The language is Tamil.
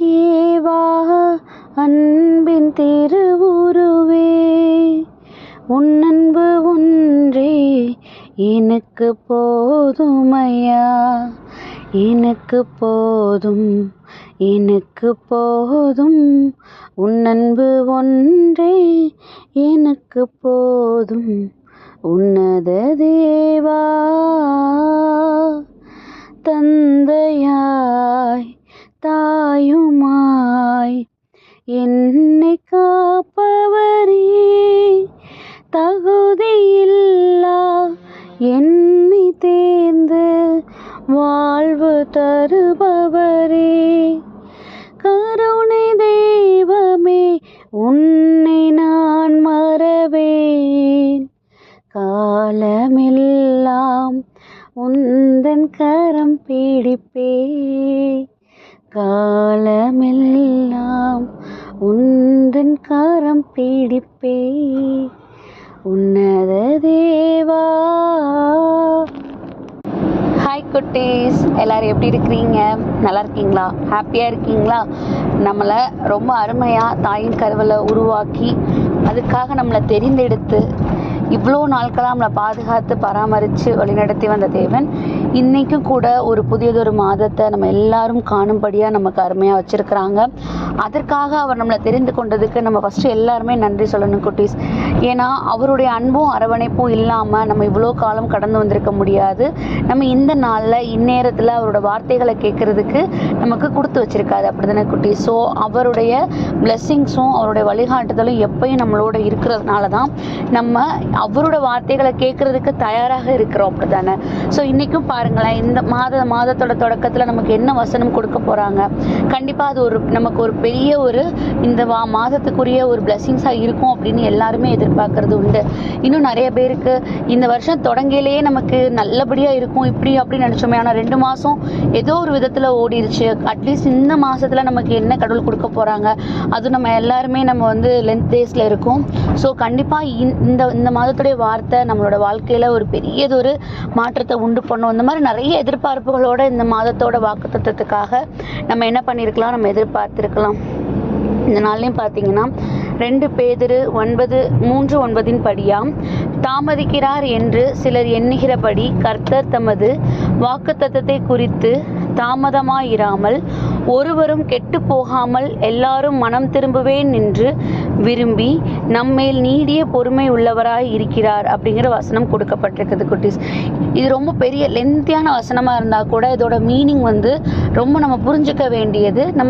தேவா அன்பின் திருவுருவே, உன் அன்பு ஒன்றே எனக்கு போதுமையா, எனக்கு போதும், எனக்கு போதும், உன் அன்பு ஒன்றே எனக்கு போதும். உன்னத தேவா தந்தையாய் தாயுமாய் என்னை காப்பவரே, தகுதியில்லா என்னை தேர்ந்து வாழ்வு தருபவரே, கருணை தெய்வமே உன்னை நான் மறவேன், காலமெல்லாம் உந்தன் கரம் பிடிப்பே, காலமெல்லாம் உந்தன் கரம் பிடிப்பே, உன்னத தேவா. ஹாய் குட்டீஸ், எல்லோரும் எப்படி இருக்கிறீங்க? நல்லா இருக்கீங்களா? ஹாப்பியாக இருக்கீங்களா? நம்மளை ரொம்ப அருமையாக தாயின் கருவில் உருவாக்கி அதுக்காக நம்மளை தெரிந்தெடுத்து இவ்வளோ நாட்களாக நம்மளை பாதுகாத்து பராமரித்து வழிநடத்தி வந்த தேவன் இன்றைக்கும் கூட ஒரு புதியதொரு மாதத்தை நம்ம எல்லாரும் காணும்படியாக நமக்கு அருமையாக வச்சுருக்கிறாங்க. அதற்காக அவர் நம்மளை தெரிந்து கொண்டதுக்கு நம்ம ஃபஸ்ட்டு எல்லாருமே நன்றி சொல்லணும் குட்டீஸ். ஏன்னா அவருடைய அன்பும் அரவணைப்பும் இல்லாமல் நம்ம இவ்வளோ காலம் கடந்து வந்திருக்க முடியாது. நம்ம இந்த நாளில் இந்நேரத்தில் அவரோட வார்த்தைகளை கேட்குறதுக்கு நமக்கு கொடுத்து வச்சுருக்காது, அப்படி தானே குட்டீஸ்? ஸோ அவருடைய பிளெஸ்ஸிங்ஸும் அவருடைய வழிகாட்டுதலும் எப்பயும் நம்மளோட இருக்கிறதுனால தான் நம்ம அவரோட வார்த்தைகளை கேட்குறதுக்கு தயாராக இருக்கிறோம், அப்படி தானே? ஸோ இன்றைக்கும் பாருங்களேன், இந்த மாதத்தோட தொடக்கத்தில் நமக்கு என்ன வசனம் கொடுக்க போகிறாங்க. கண்டிப்பாக அது நமக்கு ஒரு பெரிய இந்த மாதத்துக்குரிய ஒரு பிளெஸ்ஸிங்ஸாக இருக்கும் அப்படின்னு எல்லாருமே எதிர்பார்க்கறது உண்டு. இன்னும் நிறைய பேருக்கு இந்த வருஷம் தொடங்கிலேயே நமக்கு நல்லபடியாக இருக்கும் இப்படி அப்படின்னு நினச்சோமே, ஆனால் 2 மாதம் ஏதோ ஒரு விதத்தில் ஓடிடுச்சு. அட்லீஸ்ட் இந்த மாதத்தில் நமக்கு என்ன கடவுள் கொடுக்க போகிறாங்க, அது நம்ம எல்லாருமே நம்ம லென்த் டேஸில் இருக்கும். ஸோ கண்டிப்பாக இந்த மாதத்துடைய வார்த்தை நம்மளோட வாழ்க்கையில் ஒரு பெரியதொரு மாற்றத்தை உண்டு பண்ணும். இந்த மாதிரி நிறைய எதிர்பார்ப்புகளோட இந்த மாதத்தோட வாக்குத்தத்தத்துக்காக நம்ம என்ன பண்ணியிருக்கலாம், நம்ம எதிர்பார்த்துருக்கலாம். இந்த நாள்லையும் பார்த்தீங்கன்னா 2 பேதுரு 9:3-9 படியாம், தாமதிக்கிறார் என்று சிலர் எண்ணுகிறபடி கர்த்தர் தமது வாக்குத்தத்தத்தை குறித்து தாமதமாயிராமல் ஒருவரும் கெட்டு போகாமல் எல்லாரும் மனம் திரும்புவேன் என்று விரும்பி நம்மேல் நீடிய பொறுமை உள்ளவராய் இருக்கிறார் அப்படிங்கிற வசனம் கொடுக்கப்பட்டிருக்குது குட்டீஸ். இது ரொம்ப பெரிய லென்த்தியான வசனமாக இருந்தால் கூட இதோட மீனிங் ரொம்ப நம்ம புரிஞ்சுக்க வேண்டியது. நம்ம